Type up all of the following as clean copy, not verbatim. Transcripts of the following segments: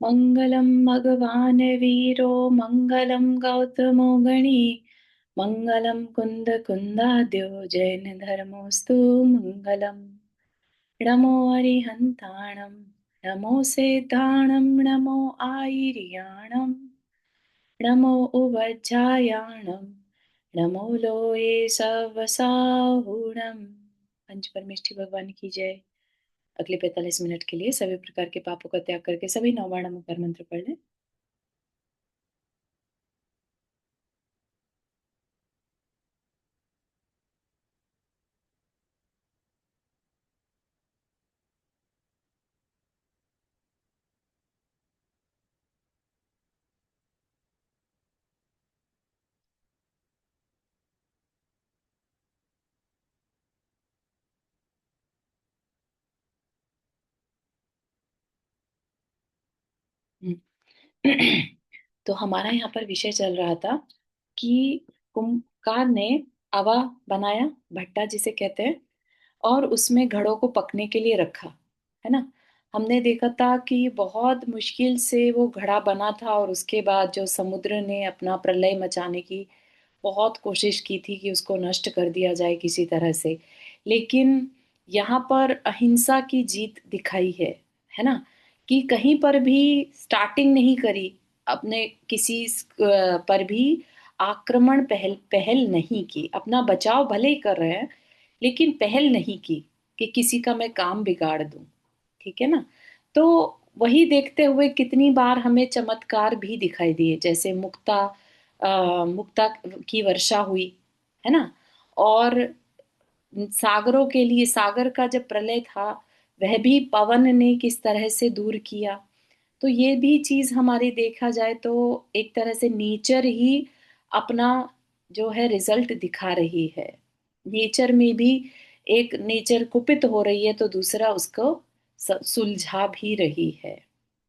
मङ्गलं भगवान् वीरो मङ्गलं गौतमो गणी मङ्गलं कुन्दकुन्दाद्यो जैनधर्मोऽस्तु मङ्गलम्। नमो अरिहन्ताणं नमो सेताणं नमो आयिर्याणं नमो उवज्जायाणं नमो लोये सवसाहुणम्। पंच परमेष्ठी भगवान की जय। अगले 45 मिनट के लिए सभी प्रकार के पापों का त्याग करके सभी 9 बार नमोकार मंत्र पढ़ लें। तो हमारा यहाँ पर विषय चल रहा था कि कुम्भकार ने अवा बनाया, भट्टा जिसे कहते हैं, और उसमें घड़ों को पकने के लिए रखा, है ना। हमने देखा था कि बहुत मुश्किल से वो घड़ा बना था और उसके बाद जो समुद्र ने अपना प्रलय मचाने की बहुत कोशिश की थी कि उसको नष्ट कर दिया जाए किसी तरह से, लेकिन यहाँ पर अहिंसा की जीत दिखाई है ना। कि कहीं पर भी स्टार्टिंग नहीं करी, अपने किसी पर भी आक्रमण पहल पहल नहीं की, अपना बचाव भले ही कर रहे हैं लेकिन पहल नहीं की कि किसी का मैं काम बिगाड़ दूं, ठीक है ना। तो वही देखते हुए कितनी बार हमें चमत्कार भी दिखाई दिए, जैसे मुक्ता की वर्षा हुई, है ना। और सागरों के लिए, सागर का जब प्रलय था वह भी पवन ने किस तरह से दूर किया। तो ये भी चीज हमारी देखा जाए तो एक तरह से नेचर ही अपना जो है रिजल्ट दिखा रही है। नेचर में भी एक नेचर कुपित हो रही है तो दूसरा उसको सुलझा भी रही है,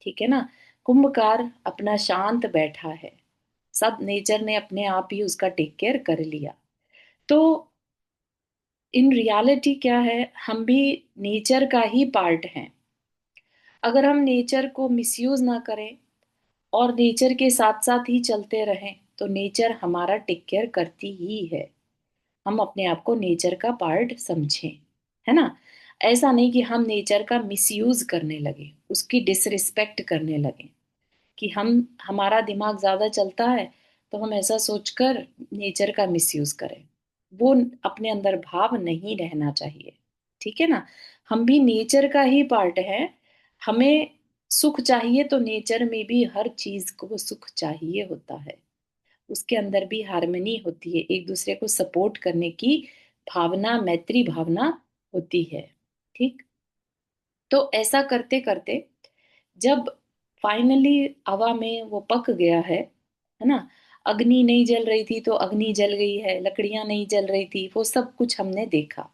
ठीक है ना। कुंभकार अपना शांत बैठा है, सब नेचर ने अपने आप ही उसका टेक केयर कर लिया। तो इन रियलिटी क्या है, हम भी नेचर का ही पार्ट हैं। अगर हम नेचर को मिसयूज ना करें और नेचर के साथ साथ ही चलते रहें तो नेचर हमारा टेक केयर करती ही है। हम अपने आप को नेचर का पार्ट समझें, है ना। ऐसा नहीं कि हम नेचर का मिसयूज करने लगे, उसकी डिसरिस्पेक्ट करने लगे, कि हम हमारा दिमाग ज्यादा चलता है तो हम ऐसा सोचकर नेचर का मिसयूज करें। वो अपने अंदर भाव नहीं रहना चाहिए, ठीक है ना। हम भी नेचर का ही पार्ट है। हमें सुख चाहिए तो नेचर में भी हर चीज को सुख चाहिए होता है, उसके अंदर भी हार्मनी होती है, एक दूसरे को सपोर्ट करने की भावना, मैत्री भावना होती है, ठीक। तो ऐसा करते करते जब फाइनली हवा में वो पक गया है ना। अग्नि नहीं जल रही थी तो अग्नि जल गई है, लकड़ियां नहीं जल रही थी, वो सब कुछ हमने देखा।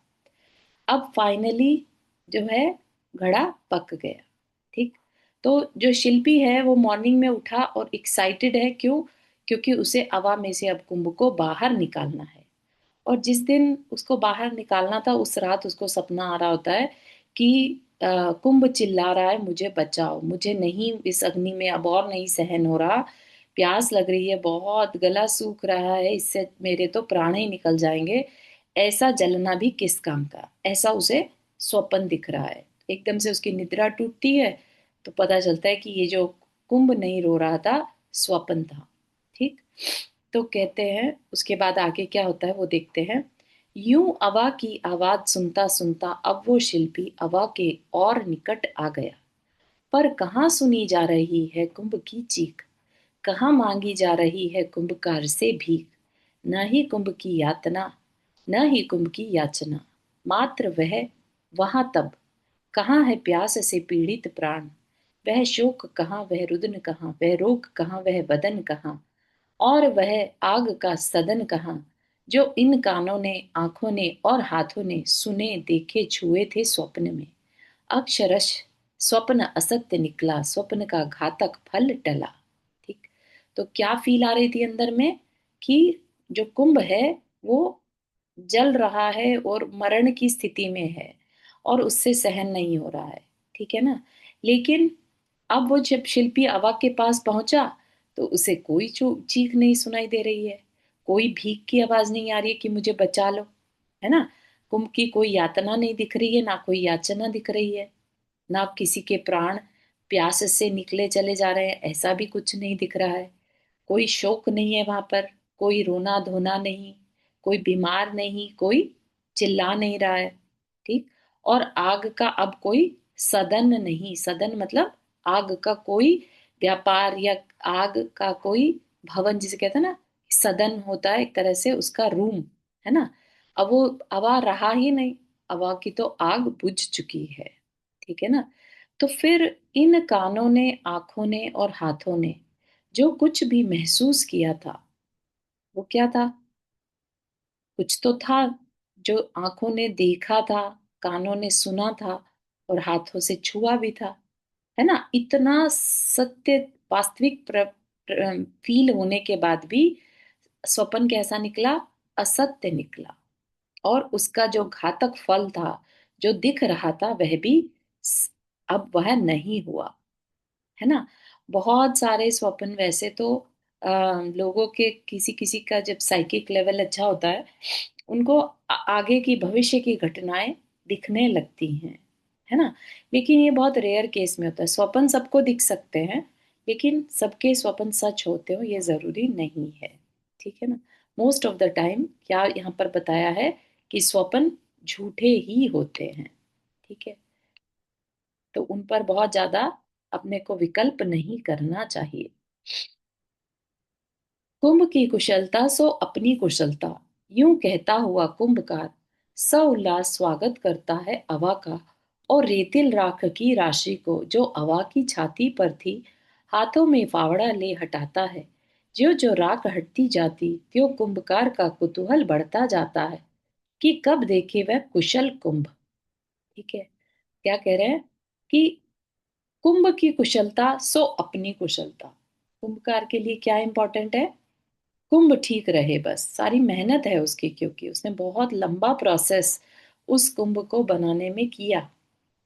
अब फाइनली जो है घड़ा पक गया, ठीक। तो जो शिल्पी है वो मॉर्निंग में उठा और एक्साइटेड है, क्यों? क्योंकि उसे हवा में से अब कुंभ को बाहर निकालना है। और जिस दिन उसको बाहर निकालना था उस रात उसको सपना आ रहा होता है कि कुंभ चिल्ला रहा है, मुझे बचाओ, मुझे नहीं, इस अग्नि में अब और नहीं सहन हो रहा, प्यास लग रही है बहुत, गला सूख रहा है, इससे मेरे तो प्राण ही निकल जाएंगे, ऐसा जलना भी किस काम का। ऐसा उसे स्वप्न दिख रहा है, एकदम से उसकी निद्रा टूटती है तो पता चलता है कि ये जो कुंभ नहीं रो रहा था स्वप्न था, ठीक। तो कहते हैं उसके बाद आगे क्या होता है वो देखते हैं। यूं अवा की आवाज सुनता सुनता अब वो शिल्पी अवा के और निकट आ गया, पर कहाँ सुनी जा रही है कुंभ की चीख, कहाँ मांगी जा रही है कुंभकार से भीख। न ही कुंभ की यातना, न ही कुंभ की याचना, मात्र वह वहां तब, कहाँ है प्यास से पीड़ित प्राण, वह शोक कहाँ, वह रुदन कहाँ, वह रोग कहाँ, वह बदन कहाँ, और वह आग का सदन कहाँ, जो इन कानों ने, आंखों ने और हाथों ने सुने, देखे, छुए थे स्वप्न में। अक्षरश स्वप्न असत्य निकला, स्वप्न का घातक फल टला, ठीक। तो क्या फील आ रही थी अंदर में कि जो कुंभ है वो जल रहा है और मरण की स्थिति में है और उससे सहन नहीं हो रहा है, ठीक है ना। लेकिन अब वो जब शिल्पी अवा के पास पहुंचा तो उसे कोई चीख नहीं सुनाई दे रही है, कोई भीख की आवाज नहीं आ रही है कि मुझे बचा लो, है ना। कुंभ की कोई यातना नहीं दिख रही है, ना कोई याचना दिख रही है, ना किसी के प्राण प्यास से निकले चले जा रहे हैं, ऐसा भी कुछ नहीं दिख रहा है। कोई शोक नहीं है वहां पर, कोई रोना धोना नहीं, कोई बीमार नहीं, कोई चिल्ला नहीं रहा है। ठीक। और आग का अब कोई सदन नहीं, सदन मतलब आग का कोई व्यापार, या आग का कोई भवन जिसे कहते हैं ना, सदन होता है एक तरह से उसका रूम, है ना। अब वो हवा रहा ही नहीं, हवा की तो आग बुझ चुकी है। ठीक है ना। तो फिर इन कानों ने, आंखों ने और हाथों ने जो कुछ भी महसूस किया था, वो क्या था? कुछ तो था जो आंखों ने देखा था, कानों ने सुना था और हाथों से छुआ भी था, है ना। इतना सत्य, वास्तविक फील होने के बाद भी स्वप्न कैसा निकला? असत्य निकला। और उसका जो घातक फल था, जो दिख रहा था, वह भी स- अब वह नहीं हुआ, है ना। बहुत सारे स्वप्न वैसे तो लोगों के, किसी किसी का जब साइकिक लेवल अच्छा होता है, उनको आगे की भविष्य की घटनाएं दिखने लगती हैं, है ना। लेकिन ये बहुत रेयर केस में होता है। स्वप्न सबको दिख सकते हैं, लेकिन सबके स्वप्न सच होते हो ये जरूरी नहीं है। ठीक है ना। मोस्ट ऑफ द टाइम क्या यहाँ पर बताया है कि स्वप्न झूठे ही होते हैं। ठीक है। तो उन पर बहुत ज्यादा अपने को विकल्प नहीं करना चाहिए। कुंभ की कुशलता सो अपनी कुशलता, यूं कहता हुआ कुंभकार सउल्लास स्वागत करता है अवा का, और रेतिल राख की राशि को जो अवा की छाती पर थी हाथों में फावड़ा ले हटाता है। ज्यो ज्यो राख हटती जाती त्यों कुंभकार का कुतूहल बढ़ता जाता है कि कब देखे वह कुशल कुंभ। ठीक है। क्या कह रहे हैं कि कुंभ की कुशलता सो अपनी कुशलता। कुंभकार के लिए क्या इंपॉर्टेंट है? कुंभ ठीक रहे, बस सारी मेहनत है उसकी, क्योंकि उसने बहुत लंबा प्रोसेस उस कुंभ को बनाने में किया,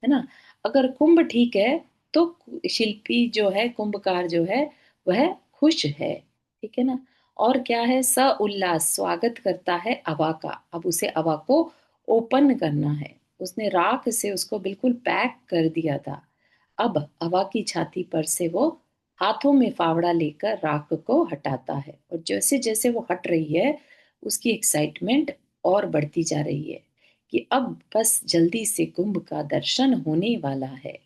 है ना। अगर कुंभ ठीक है तो शिल्पी जो है, कुंभकार जो है, वह खुश है। ठीक है ना। और क्या है? स उल्लास स्वागत करता है अवा का। अब उसे अवा को ओपन करना है। उसने राख से उसको बिल्कुल पैक कर दिया था। अब अवा की छाती पर से वो हाथों में फावड़ा लेकर राख को हटाता है, और जैसे जैसे वो हट रही है उसकी एक्साइटमेंट और बढ़ती जा रही है कि अब बस जल्दी से कुंभ का दर्शन होने वाला है।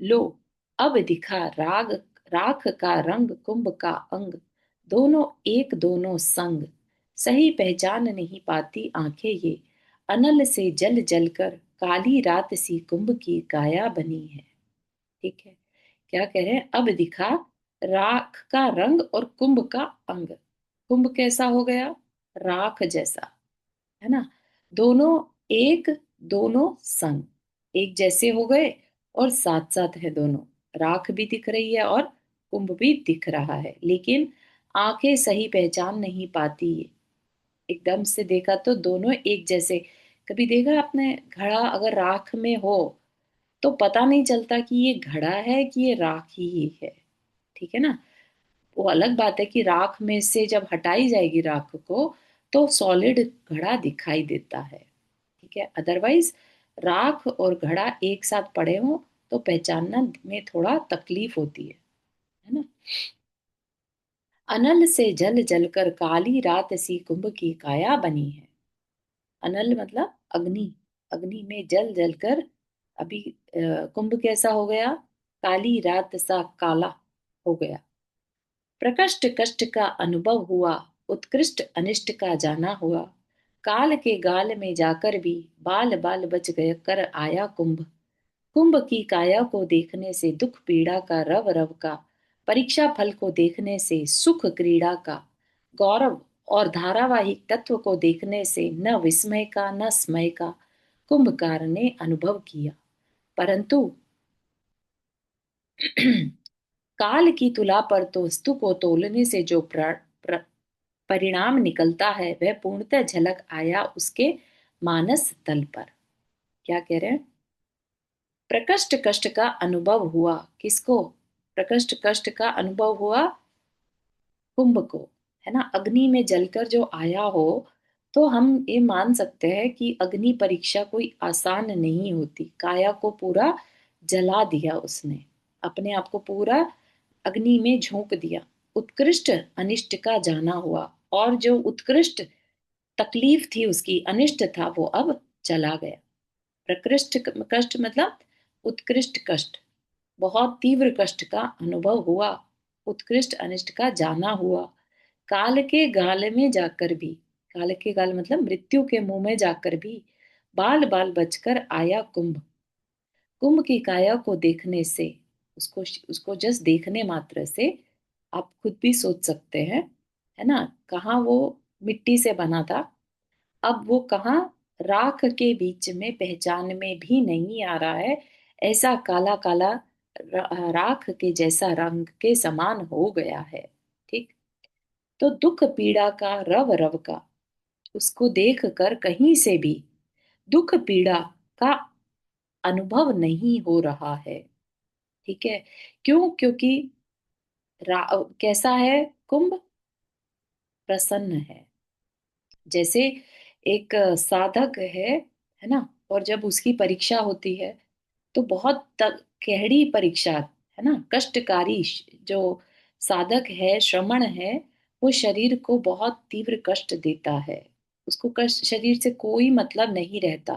लो, अब दिखा राग, राख का रंग कुंभ का अंग, दोनों एक दोनों संग, सही पहचान नहीं पाती आंखें ये, अनल से जल जल कर काली रात सी कुंभ की काया बनी है। ठीक है। क्या कह रहे हैं? अब दिखा राख का रंग और कुंभ का अंग। कुंभ कैसा हो गया? राख जैसा, है ना। दोनों एक, दोनों संग, एक जैसे हो गए और साथ साथ है दोनों। राख भी दिख रही है और कुंभ भी दिख रहा है, लेकिन आंखें सही पहचान नहीं पाती। एकदम से देखा तो दोनों एक जैसे। कभी देखा आपने घड़ा अगर राख में हो तो पता नहीं चलता कि ये घड़ा है कि ये राख ही है। ठीक है ना। वो अलग बात है कि राख में से जब हटाई जाएगी राख को तो सॉलिड घड़ा दिखाई देता है। ठीक है। अदरवाइज राख और घड़ा एक साथ पड़े हो तो पहचानना में थोड़ा तकलीफ होती है ना। अनल से जल जलकर काली रात सी कुंभ की काया बनी है। अनल मतलब अग्नि, अग्नि में जल जलकर अभी कुंभ कैसा हो गया? काली रात सा काला हो गया। प्रकष्ट कष्ट का अनुभव हुआ, उत्कृष्ट अनिष्ट का जाना हुआ, काल के गाल में जाकर भी बाल बाल बच गए कर आया कुंभ। कुंभ की काया को देखने से दुख पीड़ा का रव रव का, परीक्षा फल को देखने से सुख क्रीड़ा का, गौरव और धारावाहिक तत्व को देखने से न विस्मय का न स्मय का कुंभकार ने अनुभव किया। परंतु काल की तुला पर तो वस्तु को तोलने से जो परिणाम निकलता है वह पूर्णतः झलक आया उसके मानस तल पर। क्या कह रहे हैं? प्रकृष्ट कष्ट का अनुभव हुआ। किसको? प्रकृष्ट कष्ट का अनुभव हुआ कुंभ को, है ना। अग्नि में जलकर जो आया हो, तो हम ये मान सकते हैं कि अग्नि परीक्षा कोई आसान नहीं होती। काया को पूरा जला दिया उसने, अपने आप को पूरा अग्नि में झोंक दिया। उत्कृष्ट अनिष्ट का जाना हुआ, और जो उत्कृष्ट तकलीफ थी उसकी, अनिष्ट था, वो अब चला गया। प्रकृष्ट कष्ट मतलब उत्कृष्ट कष्ट, बहुत तीव्र कष्ट का अनुभव हुआ। उत्कृष्ट अनिष्ट का जाना हुआ। काल के गाल में जाकर भी, काल के गाल मतलब मृत्यु के मुंह में जाकर भी, बाल बाल बचकर आया कुंभ। कुंभ की काया को देखने से, उसको उसको जस्ट देखने मात्र से, आप खुद भी सोच सकते हैं, है ना। कहाँ वो मिट्टी से बना था, अब वो कहाँ राख के बीच में, पहचान में भी नहीं आ रहा है। ऐसा काला काला राख के जैसा रंग के समान हो गया है। ठीक। तो दुख पीड़ा का रव रव का, उसको देख कर कहीं से भी दुख पीड़ा का अनुभव नहीं हो रहा है। ठीक है। क्यों? क्योंकि कैसा है कुंभ? प्रसन्न है। जैसे एक साधक है ना, और जब उसकी परीक्षा होती है तो बहुत गहरी परीक्षा, है ना, कष्टकारी। जो साधक है, श्रमण है, वो शरीर को बहुत तीव्र कष्ट देता है। उसको कष्ट, शरीर से कोई मतलब नहीं रहता।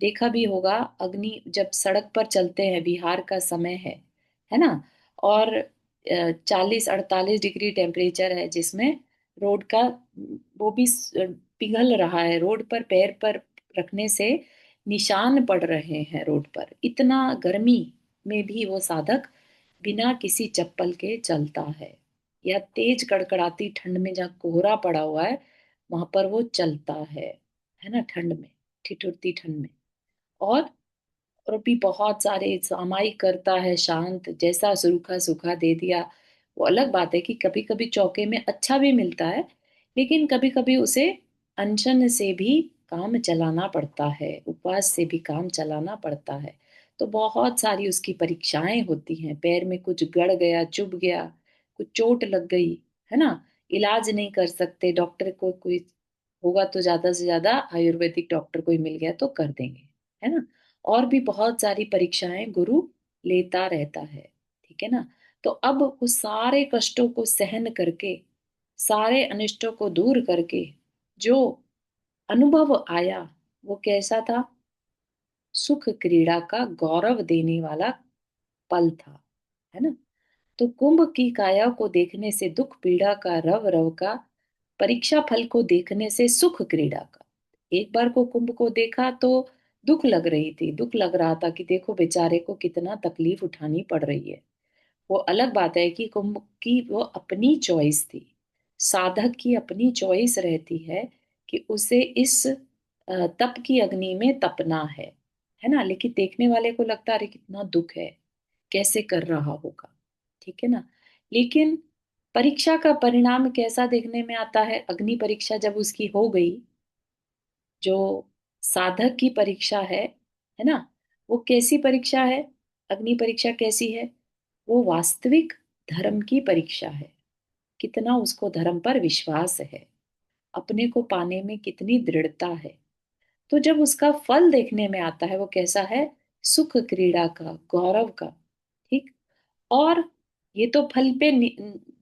देखा भी होगा, अग्नि जब सड़क पर चलते हैं, बिहार का समय है ना, और 40-48 डिग्री टेम्परेचर है, जिसमें रोड का वो भी पिघल रहा है। रोड पर पैर पर रखने से निशान पड़ रहे हैं रोड पर। इतना गर्मी में भी वो साधक बिना किसी चप्पल के चलता है, या तेज कड़कड़ाती ठंड में जहाँ कोहरा पड़ा हुआ है, वहां पर वो चलता है ना, ठंड में, ठिठुरती ठंड में। और और भी बहुत सारे सामायिक करता है, शांत, जैसा सूखा सूखा दे दिया। वो अलग बात है कि कभी कभी चौके में अच्छा भी मिलता है, लेकिन कभी कभी उसे अनशन से भी काम चलाना पड़ता है, उपवास से भी काम चलाना पड़ता है। तो बहुत सारी उसकी परीक्षाएं होती हैं। पैर में कुछ गड़ गया, चुभ गया, कुछ चोट लग गई, है ना, इलाज नहीं कर सकते, डॉक्टर को कोई होगा तो ज्यादा से ज्यादा आयुर्वेदिक डॉक्टर कोई मिल गया तो कर देंगे, है ना। और भी बहुत सारी परीक्षाएं गुरु लेता रहता है। ठीक है ना। तो अब वो सारे कष्टों को सहन करके, सारे अनिष्टों को दूर करके जो अनुभव आया, वो कैसा था? सुख क्रीड़ा का गौरव देने वाला पल था, है ना। तो कुंभ की काया को देखने से दुख पीड़ा का रव रव का, परीक्षा फल को देखने से सुख क्रीड़ा का। एक बार को कुंभ को देखा तो दुख लग रही थी, दुख लग रहा था कि देखो बेचारे को कितना तकलीफ उठानी पड़ रही है। वो अलग बात है कि कुंभ की वो अपनी चॉइस थी, साधक की अपनी चॉइस रहती है कि उसे इस तप की अग्नि में तपना है ना। लेकिन देखने वाले को लगता है अरे कितना दुख है, कैसे कर रहा होगा। ठीक है ना। लेकिन परीक्षा का परिणाम कैसा देखने में आता है? अग्नि परीक्षा जब उसकी हो गई, जो साधक की परीक्षा है ना, वो कैसी परीक्षा है? अग्नि परीक्षा कैसी है? वो वास्तविक धर्म की परीक्षा है। कितना उसको धर्म पर विश्वास है, अपने को पाने में कितनी दृढ़ता है। तो जब उसका फल देखने में आता है, वो कैसा है? सुख क्रीड़ा का, गौरव का। ठीक। और ये तो फल पे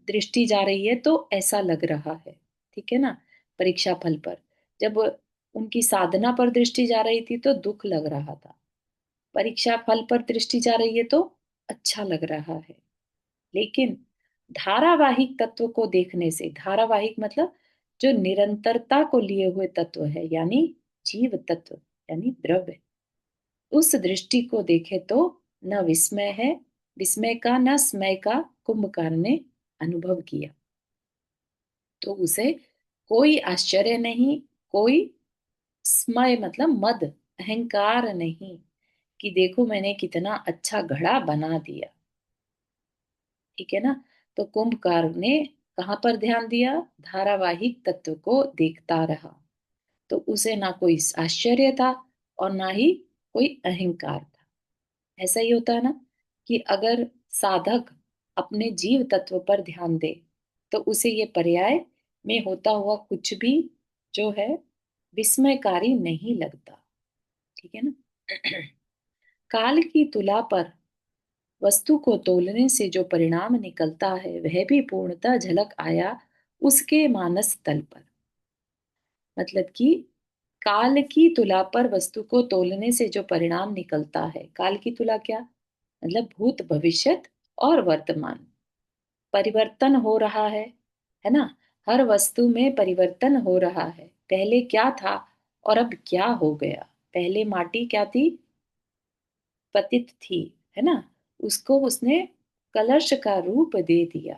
दृष्टि जा रही है तो ऐसा लग रहा है, ठीक है ना। परीक्षा फल पर, जब उनकी साधना पर दृष्टि जा रही थी तो दुख लग रहा था। परीक्षा फल पर दृष्टि जा रही है तो अच्छा लग रहा है। लेकिन धारावाहिक तत्व को देखने से, धारावाहिक मतलब जो निरंतरता को लिए हुए तत्व है, यानी जीव तत्व, यानी द्रव्य, उस दृष्टि को देखे तो न विस्मय है, विस्मय का न स्मय का कुंभकार ने अनुभव किया। तो उसे कोई आश्चर्य नहीं, कोई स्मय मतलब मद, अहंकार नहीं, कि देखो मैंने कितना अच्छा घड़ा बना दिया। ठीक है ना। तो कुंभकार ने कहाँ पर ध्यान दिया? धारावाहिक तत्व को देखता रहा। तो उसे ना कोई आश्चर्य था और ना ही कोई अहंकार था। ऐसा ही होता है ना कि अगर साधक अपने जीव तत्व पर ध्यान दे तो उसे ये पर्याय में होता हुआ कुछ भी जो है विस्मयकारी नहीं लगता। ठीक है ना। काल की तुला पर वस्तु को तोलने से जो परिणाम निकलता है वह भी पूर्णतः झलक आया उसके मानस तल पर। मतलब कि काल की तुला पर वस्तु को तोलने से जो परिणाम निकलता है, काल की तुला क्या मतलब भूत भविष्यत और वर्तमान परिवर्तन हो रहा है ना। हर वस्तु में परिवर्तन हो रहा है। पहले क्या था और अब क्या हो गया। पहले माटी क्या थी, पतित थी, है ना। उसको उसने कलश का रूप दे दिया।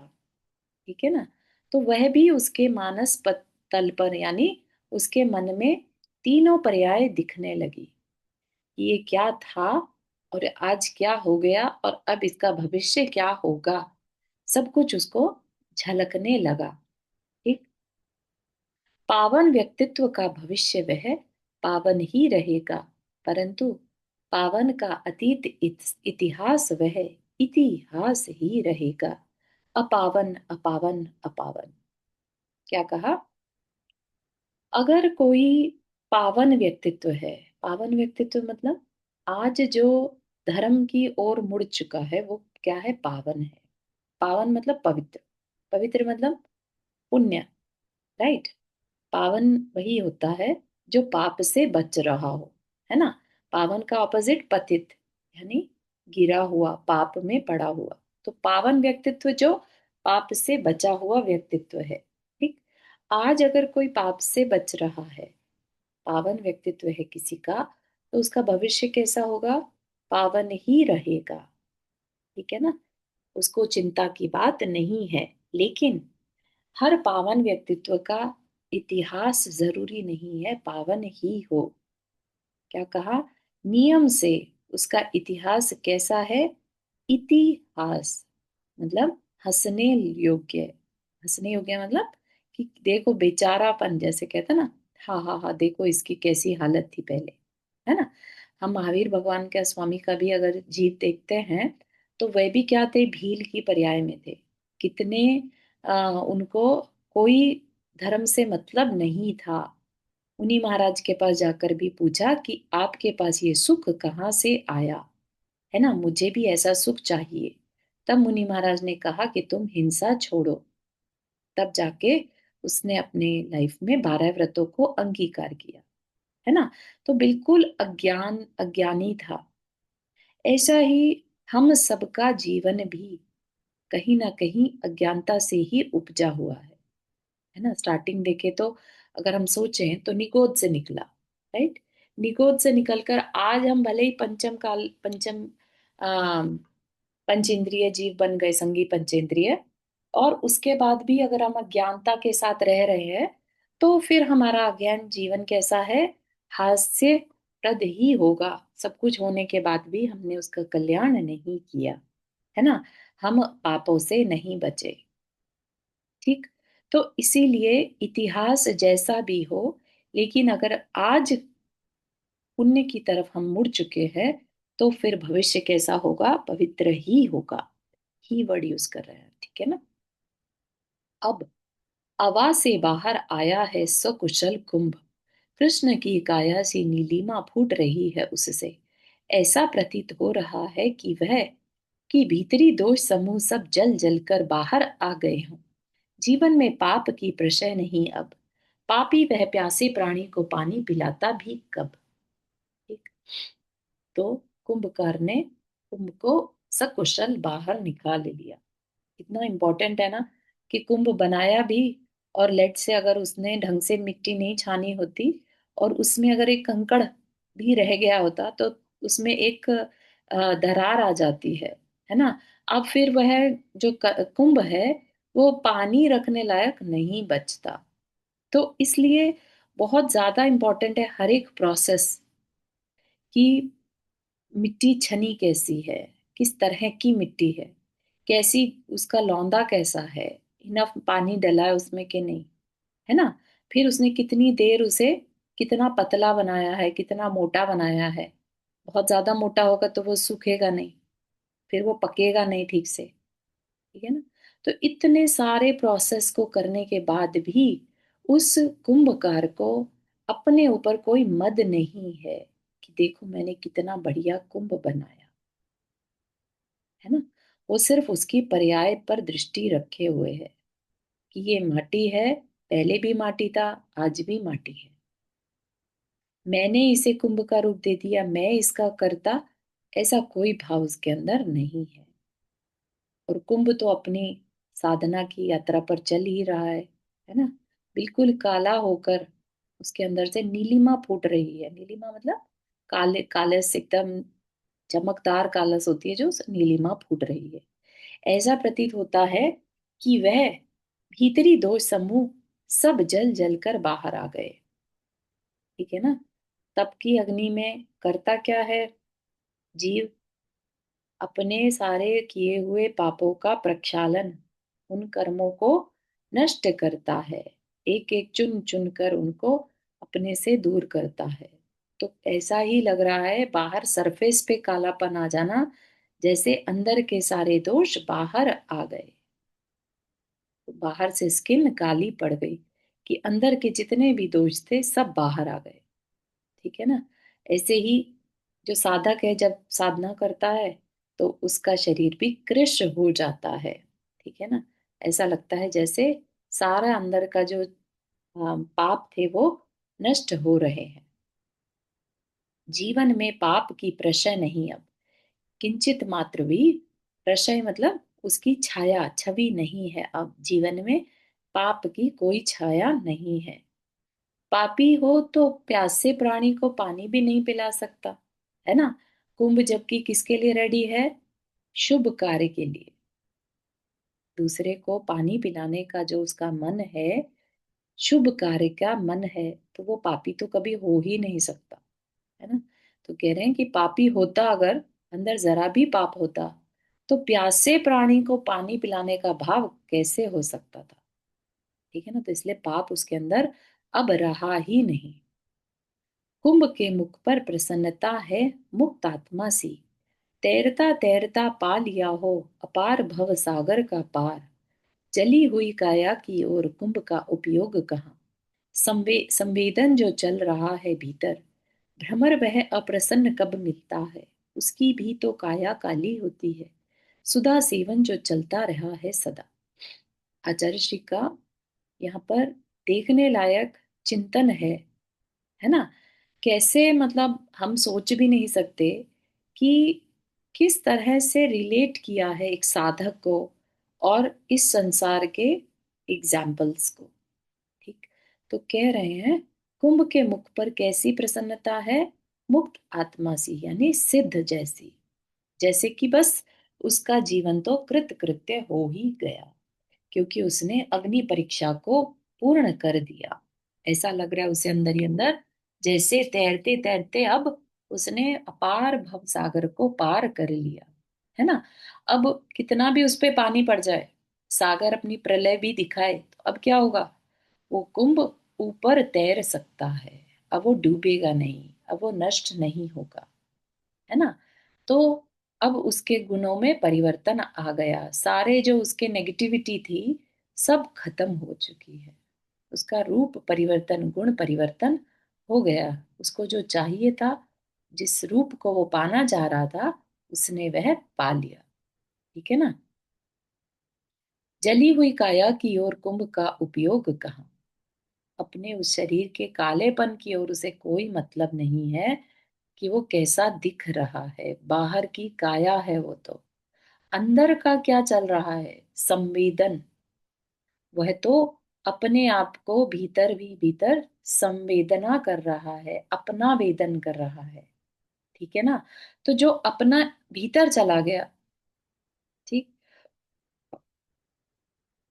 ठीक है ना। तो वह भी उसके मानस तल पर यानी उसके मन में तीनों पर्याय दिखने लगी कि ये क्या था और आज क्या हो गया और अब इसका भविष्य क्या होगा। सब कुछ उसको झलकने लगा। ठीक। पावन व्यक्तित्व का भविष्य वह पावन ही रहेगा, परंतु पावन का अतीत इतिहास वह इतिहास ही रहेगा। अपावन अपावन अपावन। क्या कहा। अगर कोई पावन व्यक्तित्व है, पावन व्यक्तित्व मतलब आज जो धर्म की ओर मुड़ चुका है वो क्या है, पावन है। पावन मतलब पवित्र, पवित्र मतलब पुण्य, राइट। पावन वही होता है जो पाप से बच रहा हो, है ना। पावन का ऑपोजिट पतित यानी गिरा हुआ, पाप में पड़ा हुआ। तो पावन व्यक्तित्व जो पाप से बचा हुआ व्यक्तित्व है। ठीक। आज अगर कोई पाप से बच रहा है, पावन व्यक्तित्व है किसी का, तो उसका भविष्य कैसा होगा, पावन ही रहेगा। ठीक है ना। उसको चिंता की बात नहीं है। लेकिन हर पावन व्यक्तित्व का इतिहास जरूरी नहीं है पावन ही हो। क्या कहा, नियम से उसका इतिहास कैसा है, इतिहास मतलब हंसने योग्य। हंसने योग्य मतलब कि देखो बेचारापन, जैसे कहते हैं ना, हाँ हाँ हाँ देखो इसकी कैसी हालत थी पहले, है ना। हम महावीर भगवान के स्वामी का भी अगर जीव देखते हैं तो वह भी क्या थे, भील की पर्याय में थे। कितने उनको कोई धर्म से मतलब नहीं था। मुनि महाराज के पास जाकर भी पूछा कि आपके पास ये सुख कहाँ से आया, है ना, मुझे भी ऐसा सुख चाहिए। तब मुनि महाराज ने कहा कि तुम हिंसा छोड़ो। तब जाके उसने अपने लाइफ में 12 व्रतों को अंगीकार किया, है ना। तो बिल्कुल अज्ञानी था। ऐसा ही हम सबका जीवन भी कहीं ना कहीं अज्ञानता से ही उपजा हुआ है ना। स्टार्टिंग देखे तो अगर हम सोचें तो निगोद से निकला, राइट। निगोद से निकलकर आज हम भले ही पंचम पंच इंद्रिय जीव बन गए, संगी पंचेंद्रिय। और उसके बाद भी अगर हम अज्ञानता के साथ रह रहे हैं तो फिर हमारा अज्ञान जीवन कैसा है, हास्यप्रद ही होगा। सब कुछ होने के बाद भी हमने उसका कल्याण नहीं किया, है ना। हम पापों से नहीं बचे। ठीक। तो इसीलिए इतिहास जैसा भी हो, लेकिन अगर आज पुण्य की तरफ हम मुड़ चुके हैं तो फिर भविष्य कैसा होगा, पवित्र ही होगा। ही वर्ड यूज कर रहे हैं, ठीक है ना। अब अवा से बाहर आया है सकुशल कुंभ, कृष्ण की काया सी नीलिमा फूट रही है उससे। ऐसा प्रतीत हो रहा है कि वह कि भीतरी दोष समूह सब जल जल कर बाहर आ गए हों। जीवन में पाप की प्रशय नहीं अब, पापी वह प्यासे प्राणी को पानी पिलाता भी कब। ठीक। तो कुंभकार ने कुंभ को सकुशल बाहर निकाल लिया। इतना इंपॉर्टेंट है ना कि कुंभ बनाया भी, और लेट से अगर उसने ढंग से मिट्टी नहीं छानी होती और उसमें अगर एक कंकड़ भी रह गया होता तो उसमें एक दरार आ जाती है ना। अब फिर वह जो कुंभ है वो पानी रखने लायक नहीं बचता। तो इसलिए बहुत ज्यादा इंपॉर्टेंट है हर एक प्रोसेस कि मिट्टी छनी कैसी है, किस तरह की मिट्टी है, कैसी, उसका लौंदा कैसा है, इनफ पानी डला है उसमें कि नहीं, है ना। फिर उसने कितनी देर उसे कितना पतला बनाया है, कितना मोटा बनाया है। बहुत ज्यादा मोटा होगा तो वो सूखेगा नहीं, फिर वो पकेगा नहीं ठीक से। ठीक है ना। तो इतने सारे प्रोसेस को करने के बाद भी उस कुंभकार को अपने ऊपर कोई मद नहीं है कि देखो मैंने कितना बढ़िया कुंभ बनाया, है ना। वो सिर्फ उसकी पर्याय पर दृष्टि रखे हुए है कि ये माटी है, पहले भी माटी था, आज भी माटी है, मैंने इसे कुंभ का रूप दे दिया, मैं इसका कर्ता, ऐसा कोई भाव उसके अंदर नहीं है। और कुंभ तो अपनी साधना की यात्रा पर चल ही रहा है ना। बिल्कुल काला होकर उसके अंदर से नीलिमा फूट रही है। नीलिमा मतलब काले काले से एकदम चमकदार कालस होती है, जो नीलिमा फूट रही है। ऐसा प्रतीत होता है कि वह भीतरी दोष समूह सब जल जल कर बाहर आ गए। ठीक है ना। तप की अग्नि में करता क्या है जीव? अपने सारे किए हुए पापों का प्रक्षालन, उन कर्मों को नष्ट करता है, एक एक चुन चुन कर उनको अपने से दूर करता है। तो ऐसा ही लग रहा है बाहर सरफेस पे कालापन आ जाना, जैसे अंदर के सारे दोष बाहर आ गए। तो बाहर से स्किन काली पड़ गई कि अंदर के जितने भी दोष थे सब बाहर आ गए। ठीक है ना। ऐसे ही जो साधक है जब साधना करता है तो उसका शरीर भी कृश हो जाता है। ठीक है ना। ऐसा लगता है जैसे सारा अंदर का जो पाप थे वो नष्ट हो रहे हैं। जीवन में पाप की प्रशय नहीं अब, किंचित मात्र भी। प्रशय मतलब उसकी छाया छवि नहीं है अब जीवन में, पाप की कोई छाया नहीं है। पापी हो तो प्यासे प्राणी को पानी भी नहीं पिला सकता, है ना। कुंभ जबकि किसके लिए रेडी है? शुभ कार्य के लिए। दूसरे को पानी पिलाने का जो उसका मन है, शुभ कार्य का मन है, तो वो पापी तो कभी हो ही नहीं सकता, है ना। तो कह रहे हैं कि पापी होता अगर, अंदर जरा भी पाप होता, तो प्यासे प्राणी को पानी पिलाने का भाव कैसे हो सकता था। ठीक है ना। तो इसलिए पाप उसके अंदर अब रहा ही नहीं। कुंभ के मुख पर प्रसन्नता है, मुक्त आत्मा सी, तैरता तैरता पा लिया हो अपार भव सागर का पार। जली हुई काया की ओर कुंभ का उपयोग कहाँ? संवेदन जो चल रहा है भीतर, भ्रमर वह अप्रसन्न कब मिलता है, उसकी भी तो काया काली होती है। सुधा सेवन जो चलता रहा है सदा। आचार्य श्री का यहाँ पर देखने लायक चिंतन है ना। कैसे मतलब हम सोच भी नहीं सकते कि किस तरह से रिलेट किया है एक साधक को और इस संसार के एग्जाम्पल्स को। ठीक। तो कह रहे हैं कुंभ के मुख पर कैसी प्रसन्नता है? मुक्त आत्मा सी, यानी सिद्ध जैसी, जैसे कि बस उसका जीवन तो कृत कृत्य हो ही गया, क्योंकि उसने अग्नि परीक्षा को पूर्ण कर दिया। ऐसा लग रहा है उसे अंदर ही अंदर, जैसे तैरते तैरते अब उसने अपार भव सागर को पार कर लिया, है ना। अब कितना भी उस पे पानी पड़ जाए, सागर अपनी प्रलय भी दिखाए, तो अब क्या होगा? वो कुंभ ऊपर तैर सकता है। अब वो डूबेगा नहीं, अब वो नष्ट नहीं होगा, है ना। तो अब उसके गुणों में परिवर्तन आ गया, सारे जो उसके नेगेटिविटी थी सब खत्म हो चुकी है। उसका रूप परिवर्तन, गुण परिवर्तन हो गया। उसको जो चाहिए था, जिस रूप को वो पाना चाह रहा था, उसने वह पा लिया। ठीक है ना। जली हुई काया की ओर कुंभ का उपयोग कहाँ? अपने उस शरीर के कालेपन की ओर उसे कोई मतलब नहीं है कि वो कैसा दिख रहा है, बाहर की काया है वो तो। अंदर का क्या चल रहा है? संवेदन। वह तो अपने आप को भीतर भी भीतर संवेदना कर रहा है, अपना वेदन कर रहा है। ठीक है ना। तो जो अपना भीतर चला गया, ठीक,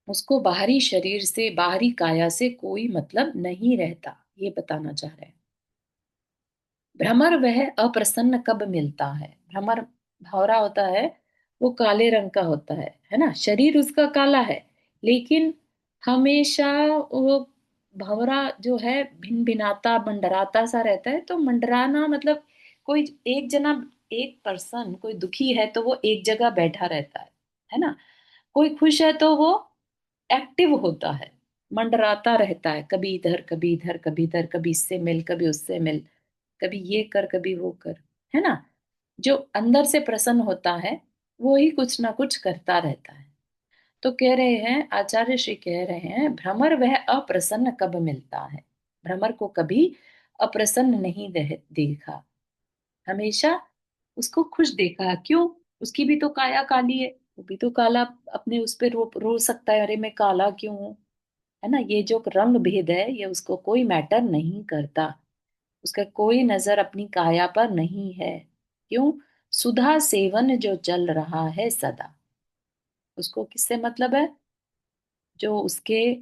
उसको बाहरी शरीर से, बाहरी काया से कोई मतलब नहीं रहता, ये बताना चाह रहे हैं। भ्रमर वह अप्रसन्न कब मिलता है? भ्रमर भौरा होता है, वो काले रंग का होता है ना, शरीर उसका काला है, लेकिन हमेशा वो भंवरा जो है भिन भिनाता मंडराता सा रहता है। तो मंडराना मतलब कोई एक जना, एक पर्सन कोई दुखी है तो वो एक जगह बैठा रहता है ना। कोई खुश है तो वो एक्टिव होता है, मंडराता रहता है, कभी इधर कभी इधर कभी इधर, कभी इससे मिल कभी उससे मिल, कभी ये कर कभी वो कर, है ना। जो अंदर से प्रसन्न होता है वो ही कुछ ना कुछ करता रहता है। तो कह रहे हैं, आचार्य श्री कह रहे हैं, भ्रमर वह अप्रसन्न कब मिलता है। भ्रमर को कभी अप्रसन्न नहीं देखा, हमेशा उसको खुश देखा। क्यों? उसकी भी तो काया काली है, वो भी तो काला अपने उस पे रो सकता है, अरे मैं काला क्यों हूं, है ना। ये जो रंग भेद है ये उसको कोई मैटर नहीं करता, उसका कोई नजर अपनी काया पर नहीं है। क्यों? सुधा सेवन जो चल रहा है सदा, उसको किससे मतलब है? जो उसके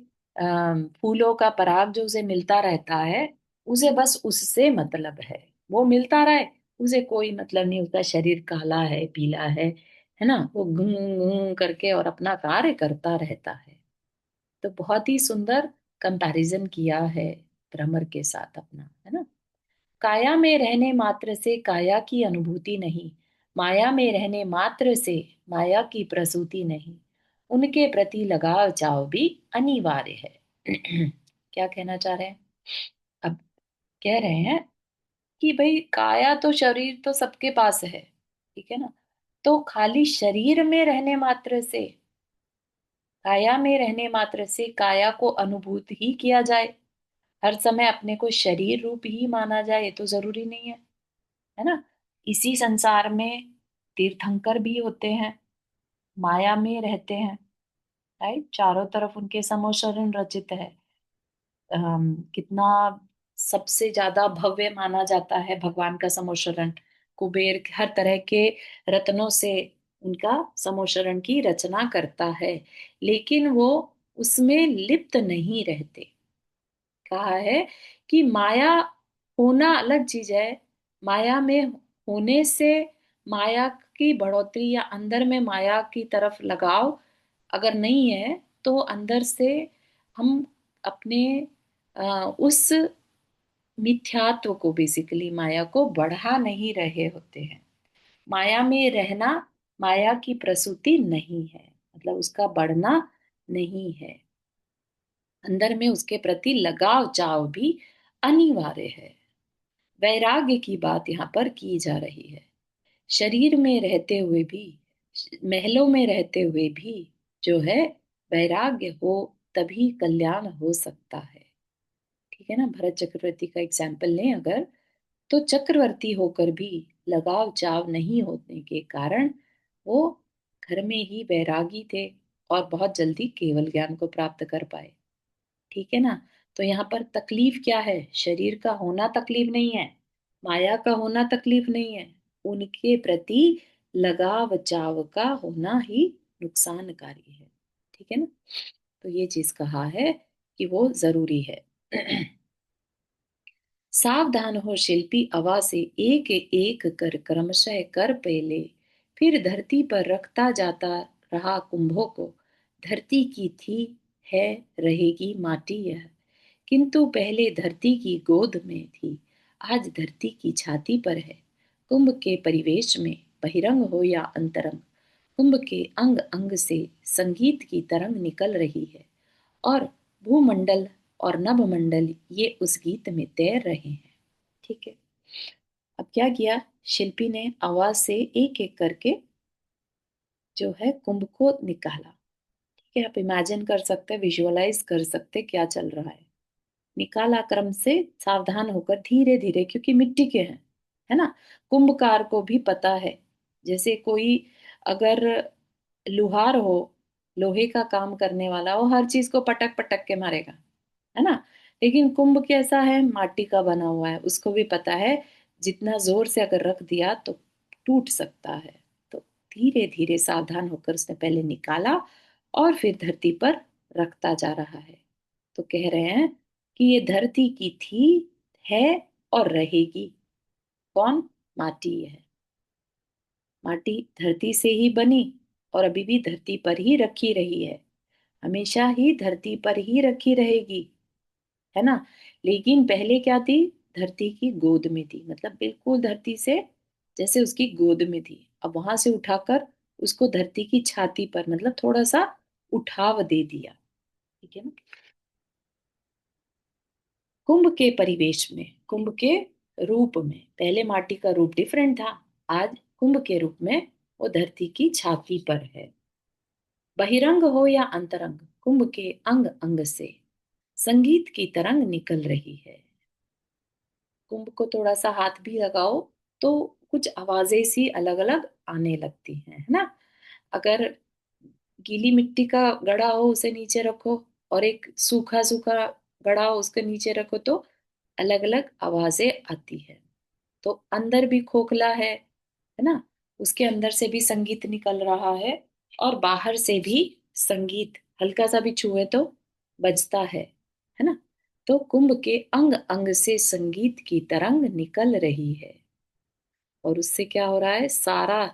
फूलों का पराग जो उसे मिलता रहता है, उसे बस उससे मतलब है। वो मिलता रहे, उसे कोई मतलब नहीं, उसका शरीर काला है पीला है ना, वो गुं गुं करके और अपना कार्य करता रहता है। तो बहुत ही सुंदर कंपैरिजन किया है भ्रमर के साथ अपना, है ना। काया में रहने मात्र से काया की अनुभूति नहीं, माया में रहने मात्र से माया की प्रसूति नहीं, उनके प्रति लगाव चाव भी अनिवार्य है। क्या कहना चाह रहे हैं? अब कह रहे हैं कि भाई काया तो शरीर तो सबके पास है, ठीक है ना। तो खाली शरीर में रहने मात्र से, काया में रहने मात्र से काया को अनुभूत ही किया जाए, हर समय अपने को शरीर रूप ही माना जाए, ये तो जरूरी नहीं है ना। इसी संसार में तीर्थंकर भी होते हैं, माया में रहते हैं, राइट। चारों तरफ उनके समोशरण रचित है। कितना सबसे ज्यादा भव्य माना जाता है भगवान का समोशरण। कुबेर हर तरह के रत्नों से उनका समोशरण की रचना करता है, लेकिन वो उसमें लिप्त नहीं रहते। कहा है कि माया होना अलग चीज है, माया में होने से माया की बढ़ोतरी या अंदर में माया की तरफ लगाव अगर नहीं है तो अंदर से हम अपने उस मिथ्यात्व को, बेसिकली माया को बढ़ा नहीं रहे होते हैं। माया में रहना माया की प्रसूति नहीं है, मतलब उसका बढ़ना नहीं है। अंदर में उसके प्रति लगाव चाव भी अनिवार्य है। वैराग्य की बात यहाँ पर की जा रही है। शरीर में रहते हुए भी, महलों में रहते हुए भी जो है वैराग्य हो, तभी कल्याण हो सकता है। ठीक है ना। भरत चक्रवर्ती का एग्जाम्पल लें अगर, तो चक्रवर्ती होकर भी लगाव चाव नहीं होने के कारण वो घर में ही वैरागी थे और बहुत जल्दी केवल ज्ञान को प्राप्त कर पाए। ठीक है ना। तो यहाँ पर तकलीफ क्या है? शरीर का होना तकलीफ नहीं है, माया का होना तकलीफ नहीं है, उनके प्रति लगाव चाव का होना ही नुकसानकारी है। ठीक है ना। तो ये चीज कहा है कि वो जरूरी है। सावधान हो शिल्पी अवा से, एक एक कर क्रमशः कर पेले, फिर धरती पर रखता जाता रहा कुंभों को। धरती की थी, है, रहेगी माटी यह, किंतु पहले धरती की गोद में थी, आज धरती की छाती पर है। कुंभ के परिवेश में बहिरंग हो या अंतरंग, कुंभ के अंग अंग से संगीत की तरंग निकल रही है, और भूमंडल और नभमंडल ये उस गीत में तैर रहे हैं। ठीक है। अब क्या किया शिल्पी ने? आवाज से एक एक करके जो है कुंभ को निकाला। ठीक है। आप इमेजिन कर सकते हैं, विजुअलाइज कर सकते हैं क्या चल रहा है। निकाला क्रम से, सावधान होकर धीरे धीरे, क्योंकि मिट्टी के हैं, है ना। कुंभकार को भी पता है, जैसे कोई अगर लुहार हो, लोहे का काम करने वाला, वो हर चीज को पटक पटक के मारेगा, है ना। लेकिन कुंभ कैसा है? माटी का बना हुआ है, उसको भी पता है जितना जोर से अगर रख दिया तो टूट सकता है। तो धीरे धीरे सावधान होकर उसने पहले निकाला और फिर धरती पर रखता जा रहा है। तो कह रहे हैं कि ये धरती की थी, है और रहेगी। कौन? माटी है। माटी धरती से ही बनी और अभी भी धरती पर ही रखी रही है, हमेशा ही धरती पर ही रखी रहेगी, है ना। लेकिन पहले क्या थी? धरती की गोद में थी, मतलब बिल्कुल धरती से जैसे उसकी गोद में थी। अब वहां से उठाकर उसको धरती की छाती पर, मतलब थोड़ा सा उठाव दे दिया। ठीक है ना। कुंभ के परिवेश में, कुंभ के रूप में, पहले माटी का रूप डिफरेंट था, आज कुंभ के रूप में वो धरती की छाती पर है। बहिरंग हो या अंतरंग, कुंभ के अंग अंग से संगीत की तरंग निकल रही है। कुंभ को थोड़ा सा हाथ भी लगाओ तो कुछ आवाजें सी अलग अलग आने लगती हैं, है ना। अगर गीली मिट्टी का गड़ा हो उसे नीचे रखो, और एक सूखा सूखा गड़ा हो उसके नीचे रखो, तो अलग अलग आवाजें आती है। तो अंदर भी खोखला है ना, उसके अंदर से भी संगीत निकल रहा है, और बाहर से भी संगीत हल्का सा भी छुए तो बजता है ना। तो कुंभ के अंग अंग से संगीत की तरंग निकल रही है, और उससे क्या हो रहा है, सारा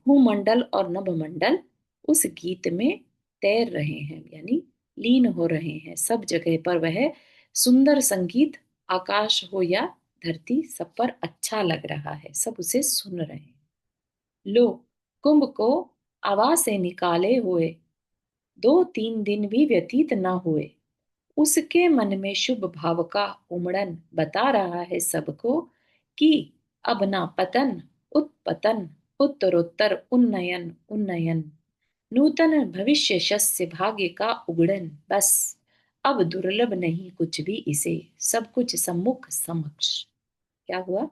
भूमंडल और नभमंडल उस गीत में तैर रहे हैं, यानी लीन हो रहे हैं। सब जगह पर वह सुंदर संगीत, आकाश हो या धरती, सब पर अच्छा लग रहा है, सब उसे सुन रहे हैं। लो, कुंभ को आवाज से निकाले हुए 2-3 दिन भी व्यतीत न हुए, उसके मन में शुभ भाव का उमड़न बता रहा है सबको कि अब ना पतन, उत्पतन, उत्तरोत्तर उन्नयन उन्नयन, नूतन भविष्य शस्य भाग्य का उगड़न, बस अब दुर्लभ नहीं कुछ भी इसे, सब कुछ सम्मुख समक्ष। क्या हुआ,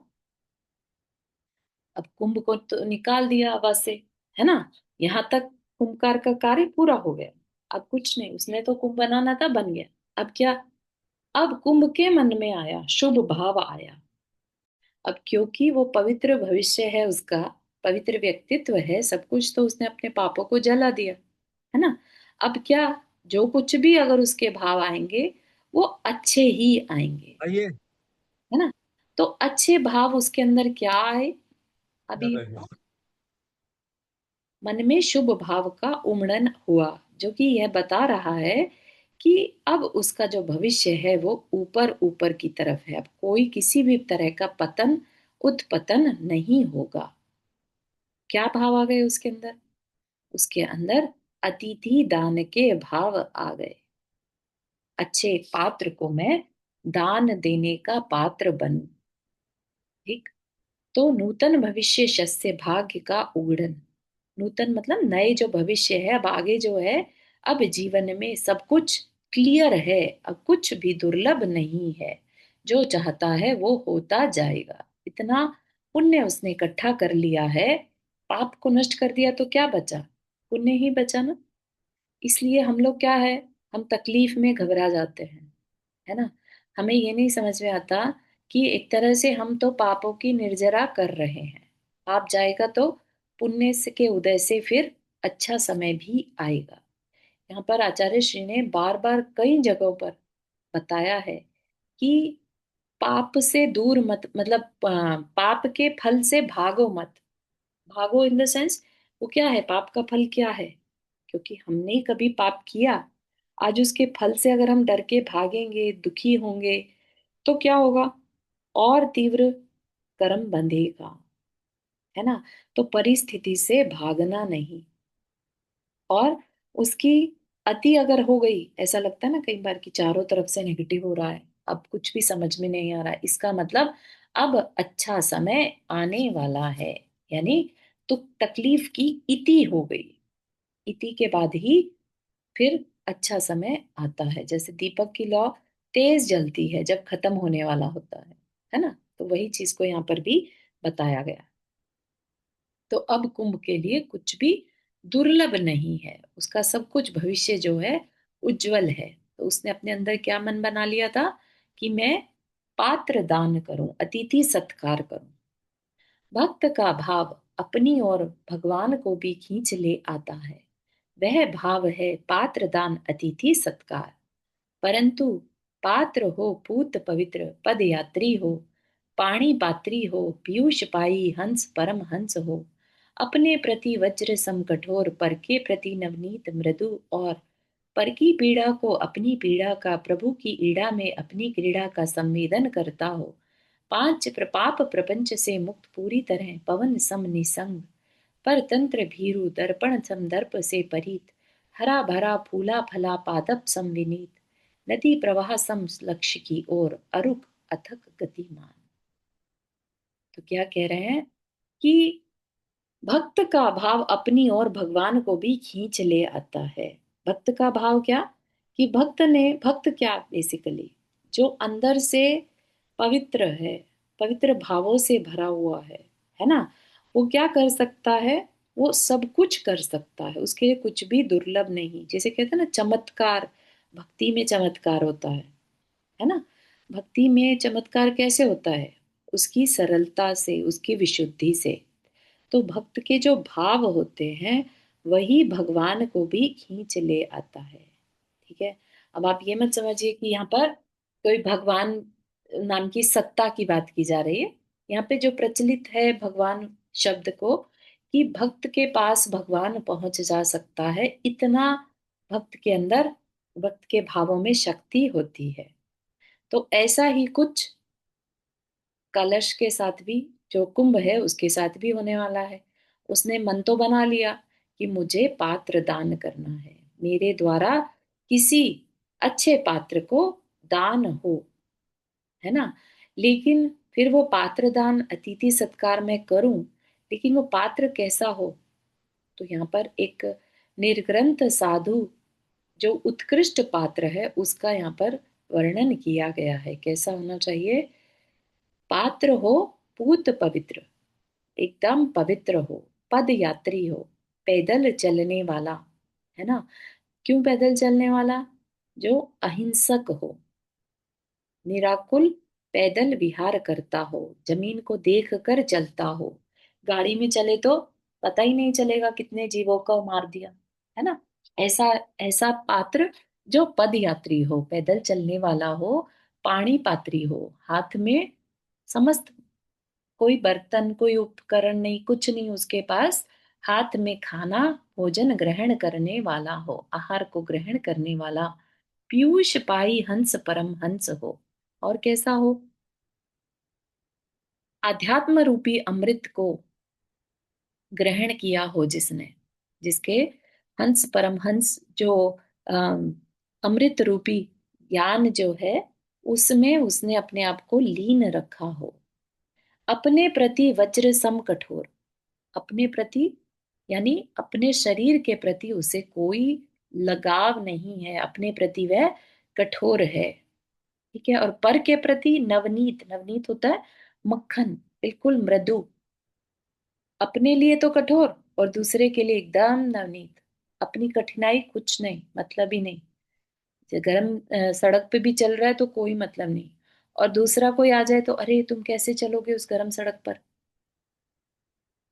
अब कुंभ को तो निकाल दिया हवा से, है ना। यहां तक कुंभकार का कार्य पूरा हो गया। अब कुछ नहीं, उसने तो कुंभ बनाना था, बन गया। अब क्या, अब कुंभ के मन में आया, शुभ भाव आया। अब क्योंकि वो पवित्र भविष्य है उसका, पवित्र व्यक्तित्व है, सब कुछ, तो उसने अपने पापों को जला दिया, है ना। अब क्या, जो कुछ भी अगर उसके भाव आएंगे वो अच्छे ही आएंगे, आइए। है ना। तो अच्छे भाव उसके अंदर क्या आए, क्या अभी करें? मन में शुभ भाव का उमड़न हुआ, जो कि यह बता रहा है कि अब उसका जो भविष्य है वो ऊपर ऊपर की तरफ है, अब कोई किसी भी तरह का पतन, उत्पतन नहीं होगा। क्या भाव आ गए उसके अंदर, उसके अंदर अतिथि दान के भाव आ गए। अच्छे पात्र को मैं दान देने का पात्र बनूं। ठीक। तो नूतन भविष्य शस्य भाग्य का उगड़न, नूतन मतलब नए जो भविष्य है, अब आगे जो है, अब जीवन में सब कुछ क्लियर है, अब कुछ भी दुर्लभ नहीं है, जो चाहता है वो होता जाएगा। इतना पुण्य उसने इकट्ठा कर लिया है, पाप को नष्ट कर दिया तो क्या बचा, पुण्य ही बचा ना। इसलिए हम लोग क्या है, हम तकलीफ में घबरा जाते हैं, है ना। हमें ये नहीं समझ में आता कि एक तरह से हम तो पापों की निर्जरा कर रहे हैं, पाप जाएगा तो पुण्य के उदय से फिर अच्छा समय भी आएगा। यहाँ पर आचार्य श्री ने बार बार कई जगहों पर बताया है कि पाप से दूर मत, मतलब पाप के फल से भागो मत। भागो इन द सेंस, वो क्या है, पाप का फल क्या है, क्योंकि हमने कभी पाप किया, आज उसके फल से अगर हम डर के भागेंगे, दुखी होंगे, तो क्या होगा, और तीव्र कर्म बंधेगा, है ना। तो परिस्थिति से भागना नहीं, और उसकी अति अगर हो गई, ऐसा लगता है ना कई बार कि चारों तरफ से नेगेटिव हो रहा है, अब कुछ भी समझ में नहीं आ रहा है, इसका मतलब अब अच्छा समय आने वाला है, यानी तो तकलीफ की इति हो गई, इति के बाद ही फिर अच्छा समय आता है। जैसे दीपक की लौ तेज जलती है जब खत्म होने वाला होता है ना। तो वही चीज को यहाँ पर भी बताया गया। तो अब कुंभ के लिए कुछ भी दुर्लभ नहीं है, उसका सब कुछ भविष्य जो है उज्जवल है। तो उसने अपने अंदर क्या मन बना लिया था कि मैं पात्र दान करूं, अतिथि सत्कार करूं। भक्त का भाव अपनी ओर भगवान को भी खींच ले आता है, वह भाव है पात्र दान अतिथि सत्कार। परंतु पात्र हो पूत पवित्र, पद यात्री हो, पाणी पात्री हो, पीयूष पाई हंस परम हंस हो, अपने प्रति वज्र सम कठोर, पर के प्रति नवनीत मृदु, और पर की पीड़ा को अपनी पीड़ा का, प्रभु की ईड़ा में अपनी क्रीड़ा का संवेदन करता हो, पांच प्रपाप प्रपंच से मुक्त पूरी तरह पवन सम निसंग, पर तंत्र भीरु दर्पण सम दर्प से परीत, हरा भरा फूला फला पादप सम विनीत, नदी प्रवाह सम लक्ष्य की ओर अरुक अथक गतिमान। तो क्या कह रहे हैं कि भक्त का भाव अपनी ओर भगवान को भी खींच ले आता है। भक्त का भाव क्या, कि भक्त क्या बेसिकली जो अंदर से पवित्र है, पवित्र भावों से भरा हुआ है ना, वो क्या कर सकता है, वो सब कुछ कर सकता है, उसके लिए कुछ भी दुर्लभ नहीं। जैसे कहते हैं ना चमत्कार, भक्ति में चमत्कार होता है ना। भक्ति में चमत्कार कैसे होता है, उसकी सरलता से, उसकी विशुद्धि से। तो भक्त के जो भाव होते हैं वही भगवान को भी खींच ले आता है। ठीक है। अब आप ये मत समझिए कि यहाँ पर कोई भगवान नाम की सत्ता की बात की जा रही है। यहाँ पे जो प्रचलित है भगवान शब्द को, कि भक्त के पास भगवान पहुंच जा सकता है, इतना भक्त के अंदर, भक्त के भावों में शक्ति होती है। तो ऐसा ही कुछ कलश के साथ भी, जो कुंभ है उसके साथ भी होने वाला है। उसने मन तो बना लिया कि मुझे पात्र दान करना है, मेरे द्वारा किसी अच्छे पात्र को दान हो, है ना। लेकिन फिर वो पात्र दान अतिथि सत्कार में करूं, लेकिन वो पात्र कैसा हो। तो यहाँ पर एक निर्ग्रंथ साधु जो उत्कृष्ट पात्र है उसका यहाँ पर वर्णन किया गया है। कैसा होना चाहिए, पात्र हो पूत पवित्र, एकदम पवित्र हो, पद यात्री हो, पैदल चलने वाला, है ना। क्यों पैदल चलने वाला, जो अहिंसक हो, निराकुल पैदल विहार करता हो, जमीन को देख कर चलता हो। गाड़ी में चले तो पता ही नहीं चलेगा कितने जीवों को मार दिया, है ना। ऐसा ऐसा पात्र जो पद यात्री हो, पैदल चलने वाला हो, पाणी पात्री हो, हाथ में समस्त, कोई बर्तन कोई उपकरण नहीं, कुछ नहीं उसके पास, हाथ में खाना भोजन ग्रहण करने वाला हो, आहार को ग्रहण करने वाला, पीयूष पाई हंस परम हंस हो। और कैसा हो, आध्यात्म रूपी अमृत को ग्रहण किया हो जिसने, जिसके हंस परम हंस जो अम, अमृत रूपी ज्ञान जो है उसमें उसने अपने आप को लीन रखा हो। अपने प्रति वज्र सम कठोर, अपने प्रति यानी अपने शरीर के प्रति उसे कोई लगाव नहीं है, अपने प्रति वह कठोर है। ठीक है। और पर के प्रति नवनीत, नवनीत होता है मक्खन, बिल्कुल मृदु। अपने लिए तो कठोर और दूसरे के लिए एकदम नवनीत। अपनी कठिनाई कुछ नहीं, मतलब ही नहीं। जो गर्म सड़क पे भी चल रहा है तो कोई मतलब नहीं, और दूसरा कोई आ जाए तो अरे तुम कैसे चलोगे उस गर्म सड़क पर।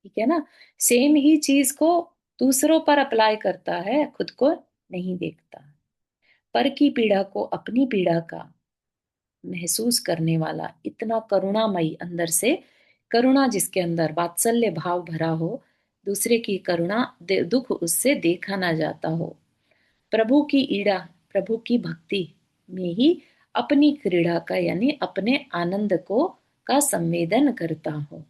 ठीक है ना। सेम ही चीज को दूसरों पर अप्लाई करता है, खुद को नहीं देखता। पर की पीड़ा को अपनी पीड़ा का महसूस करने वाला, इतना करुणामयी, अंदर से करुणा जिसके अंदर वात्सल्य भाव भरा हो, दूसरे की करुणा दुख उससे देखा ना जाता हो, प्रभु की ईड़ा, प्रभु की भक्ति में ही अपनी क्रीड़ा का यानी अपने आनंद को का संवेदन करता हो,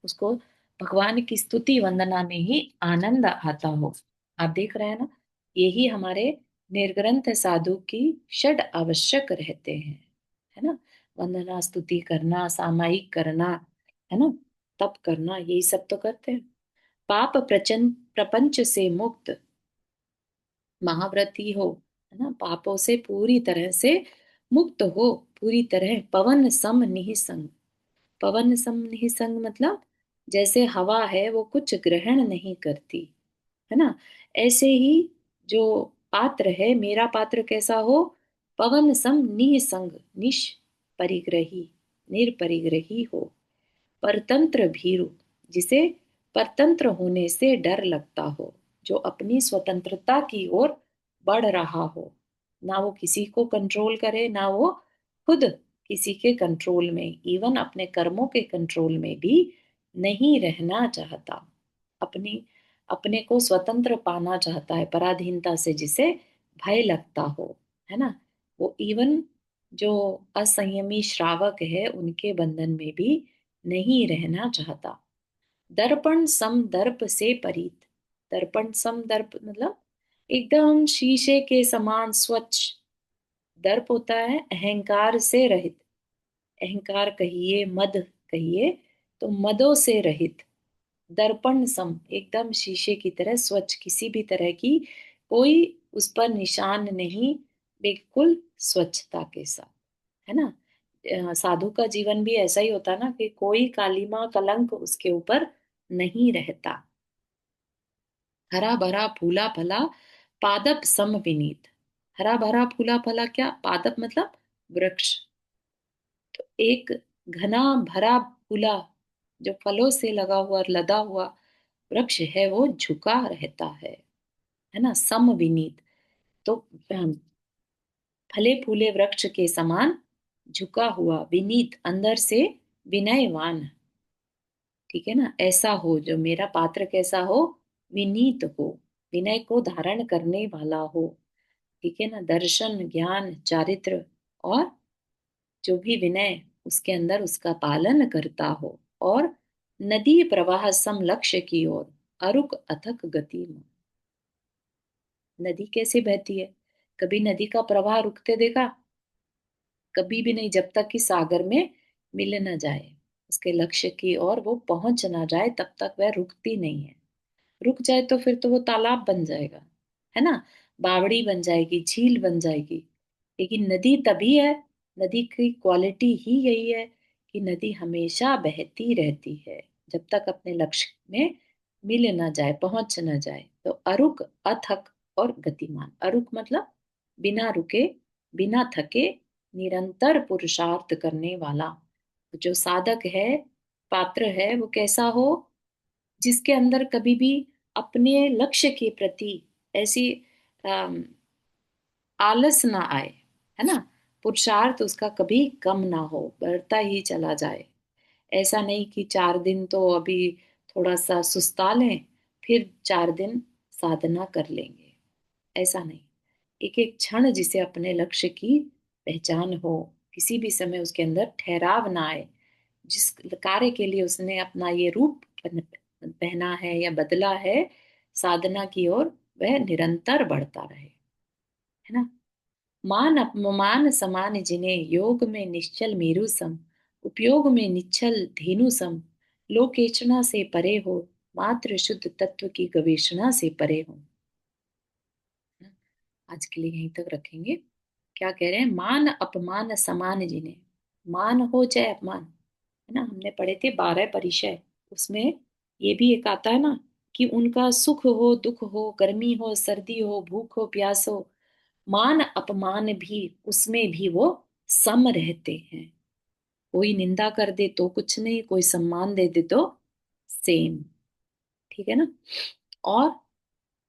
उसको भगवान की स्तुति वंदना में ही आनंद आता हो। आप देख रहे हैं ना, यही हमारे निर्ग्रंथ साधु की षड आवश्यक रहते हैं, है ना। वंदना स्तुति करना, सामायिक करना, है ना, तप करना, यही सब तो करते हैं। पाप प्रचंड प्रपंच से मुक्त महाव्रती हो, है ना, पापों से पूरी तरह से मुक्त हो, पूरी तरह पवन सम निःसंग। पवन सम निःसंग मतलब जैसे हवा है वो कुछ ग्रहण नहीं करती, है ना, ऐसे ही जो पात्र है, मेरा पात्र कैसा हो, पवन सम निःसंग, निष परिग्रही, निरपरिग्रही हो, परतंत्र भीरु, जिसे परतंत्र होने से डर लगता हो, जो अपनी स्वतंत्रता की ओर बढ़ रहा हो, ना वो किसी को कंट्रोल करे, ना वो खुद किसी के कंट्रोल में, इवन अपने कर्मों के कंट्रोल में भी नहीं रहना चाहता, अपनी अपने को स्वतंत्र पाना चाहता है, पराधीनता से जिसे भय लगता हो, है ना। वो इवन जो असंयमी श्रावक है उनके बंधन में भी नहीं रहना चाहता। दर्पण सम दर्प से परीत। दर्पण सम दर्प मतलब एकदम शीशे के समान स्वच्छ। दर्प होता है अहंकार से रहित। अहंकार कहिए, मद कहिए, तो मदों से रहित। दर्पण सम एकदम शीशे की तरह स्वच्छ, किसी भी तरह की कोई उस पर निशान नहीं, बिल्कुल स्वच्छता के साथ, है ना। साधु का जीवन भी ऐसा ही होता ना कि कोई कालिमा कलंक उसके ऊपर नहीं रहता। हरा भरा फूला फला पादप सम विनीत। हरा भरा फूला फला क्या, पादप मतलब वृक्ष। तो एक घना भरा फूला जो फलों से लगा हुआ लदा हुआ वृक्ष है वो झुका रहता है ना, सम विनीत। तो फले फूले वृक्ष के समान झुका हुआ, विनीत अंदर से विनयवान। ठीक है ना, ऐसा हो जो मेरा पात्र कैसा हो, विनीत हो, विनय को धारण करने वाला हो। ठीक है ना, दर्शन ज्ञान चारित्र और जो भी विनय उसके अंदर उसका पालन करता हो। और नदी प्रवाह सम लक्ष्य की ओर अरुक अथक गति में। नदी कैसे बहती है, कभी नदी का प्रवाह रुकते देखा, कभी भी नहीं, जब तक कि सागर में मिल न जाए, उसके लक्ष्य की ओर वो पहुंच ना जाए तब तक वह रुकती नहीं है। रुक जाए तो फिर तो वो तालाब बन जाएगा, है ना, बावड़ी बन जाएगी, झील बन जाएगी। लेकिन नदी तभी है, नदी की क्वालिटी ही यही है कि नदी हमेशा बहती रहती है जब तक अपने लक्ष्य में मिल ना जाए, पहुंच ना जाए। तो अरुक अथक और गतिमान, अरुक मतलब बिना रुके, बिना थके, निरंतर पुरुषार्थ करने वाला। जो साधक है, पात्र है, वो कैसा हो, जिसके अंदर कभी भी अपने लक्ष्य के प्रति ऐसी अम, आलस ना आए, है ना, पुरुषार्थ उसका कभी कम ना हो, बढ़ता ही चला जाए। ऐसा नहीं कि 4 दिन तो अभी थोड़ा सा सुस्ता लें, फिर 4 दिन साधना कर लेंगे, ऐसा नहीं। एक एक क्षण जिसे अपने लक्ष्य की पहचान हो, किसी भी समय उसके अंदर ठहराव ना आए, जिस कार्य के लिए उसने अपना ये रूप पहना है या बदला है साधना की ओर, वह निरंतर बढ़ता रहे, है ना। मान अपमान समान जिन्हें योग में निश्चल मेरु सम, उपयोग में निश्चल धेनु सम, लोकेचना से परे हो, मात्र शुद्ध तत्व की गवेषणा से परे हो। आज के लिए यहीं तक रखेंगे। क्या कह रहे हैं, मान अपमान समान जिन्हें, मान हो चाहे अपमान, है ना, हमने पढ़े थे 12 परिचय, उसमें ये भी एक आता है ना कि उनका सुख हो दुख हो, गर्मी हो सर्दी हो, भूख हो प्यास हो, मान अपमान भी उसमें भी वो सम रहते हैं। कोई निंदा कर दे तो कुछ नहीं, कोई सम्मान दे दे तो सेम। ठीक है ना। और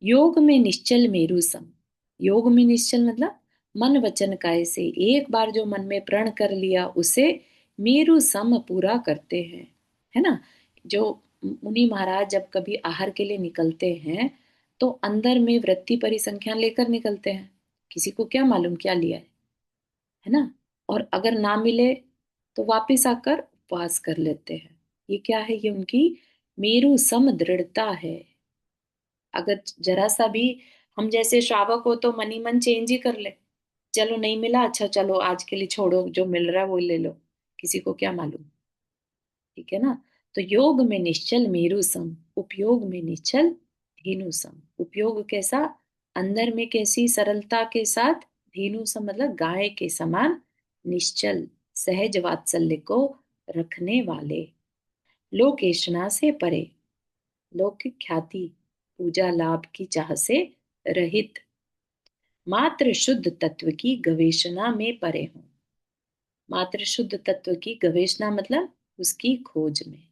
योग में निश्चल मेरु सम, योग में निश्चल मतलब मन वचन काय से एक बार जो मन में प्रण कर लिया उसे मेरु सम पूरा करते हैं, है ना। जो मुनि महाराज जब कभी आहार के लिए निकलते हैं तो अंदर में वृत्ति परिसंख्यान लेकर निकलते हैं, किसी को क्या मालूम क्या लिया है ना। और अगर ना मिले तो वापिस आकर उपवास कर लेते हैं। ये क्या है, ये उनकी मेरु सम दृढ़ता है। अगर जरा सा भी हम जैसे श्रावक हो तो मन ही मन चेंज ही कर ले, चलो नहीं मिला, अच्छा चलो आज के लिए छोड़ो, जो मिल रहा है वो ले लो, किसी को क्या मालूम। ठीक है ना। तो योग में निश्चल मेरु सम, उपयोग में निश्चल धेनु सम। उपयोग कैसा, अंदर में कैसी सरलता के साथ, धेनु सम मतलब गाय के समान, निश्चल सहज वात्सल्य को रखने वाले, लोकेशना से परे, लौकिक ख्याति पूजा लाभ की चाह से रहित, मात्र शुद्ध तत्व की गवेषणा में परे हूं। मात्र शुद्ध तत्व की गवेषणा मतलब उसकी खोज में,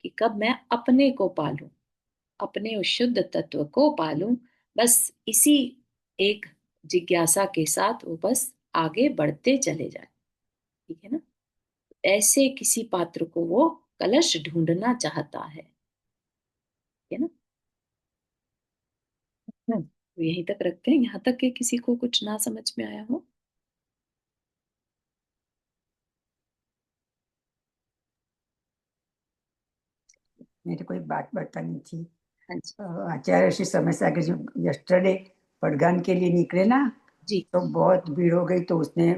कि कब मैं अपने को पालूं, अपने उस शुद्ध तत्व को पालूं, बस इसी एक जिज्ञासा के साथ वो बस आगे बढ़ते चले जाए। ठीक है ना। ऐसे किसी पात्र को वो कलश ढूंढना चाहता है। ठीक है ना। तो यहीं तक रखते हैं, यहाँ तक कि किसी को कुछ ना समझ में आया हो। मेरे को एक बात बतानी थी। हाँ जी। आचार्य श्री समय सागर जो यस्टरडे पड़गान के लिए निकले ना, जी। तो बहुत भीड़ हो गई, तो उसने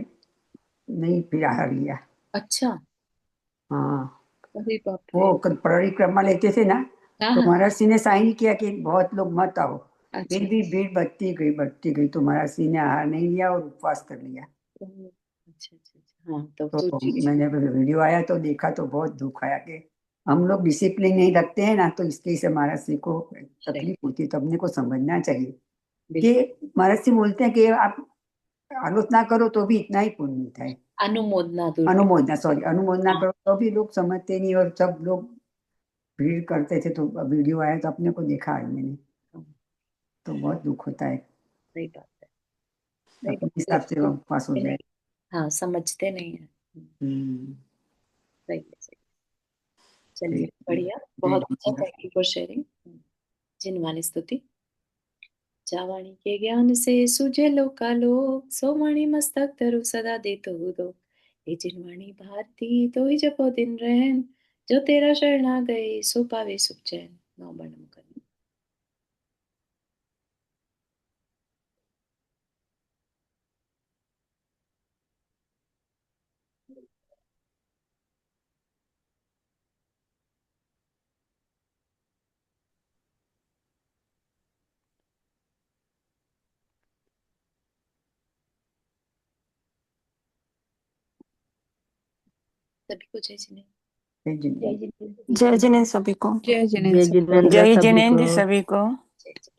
नहीं फिर आहार लिया। अच्छा। हाँ, अरे बाप वो रे। परिक्रमा लेते थे ना, हाँ तो हाँ। महाराज सिंह ने साइन किया कि बहुत लोग मत आओ। अच्छा। फिर भी भीड़ बढ़ती गई, तो महाराज सिंह ने आहार नहीं लिया और उपवास कर लिया। ओह, अच्छा अच्छा अच्छा, हाँ तब तो तो ठीक मैंने वीडियो आया तो देखा, तो बहुत दुख आया कि हम लोग डिसिप्लिन नहीं रखते हैं ना, तो इसके से महाराज सिंह को है। तकलीफ होती है। तो अपने को समझना चाहिए बिल्कुल। कि महाराज सिंह बोलते हैं कि आप आलोचना करो तो भी इतना ही पुण्य मिलता है। अनुमोदना दूर की। अनुमोदना, सॉरी, अनुमोदना हाँ। करो तो भी लोग समझते नहीं, और सब लोग भीड़ करते थे। तो वीडियो आया तो अपने को देखा है मैंने, हाँ, तो बहुत दुख होता है। सही बात है। सही अपने बात है, हिसाब से लोग वो पास हो समझते जाए। नहीं। हाँ, समझते नहीं है। हम्म, सही है, सही। चलिए, ठीक है। बढ़िया। जय बहुत अच्छा, Jinendra. Thank you for sharing. Jinvani स्तुति। जावाणी के ज्ञान से सुझे लोका लोक, सोवाणी मस्तक धरु सदा देतो दो। हे जिनवाणी भारती तो ही जपो दिन रहन, जो तेरा शरणा गए सो पावे सुख चैन। नौ बंडम करनी। सभी को जय जिने। जय जय जिनेन्द्र। जिने। जय जिनेन्द्र सभी को। जय जय जिनेन्द्र सबको। जिनेन्द्र जय सभी को। जिनेन्द्र सभी को। जय जिने।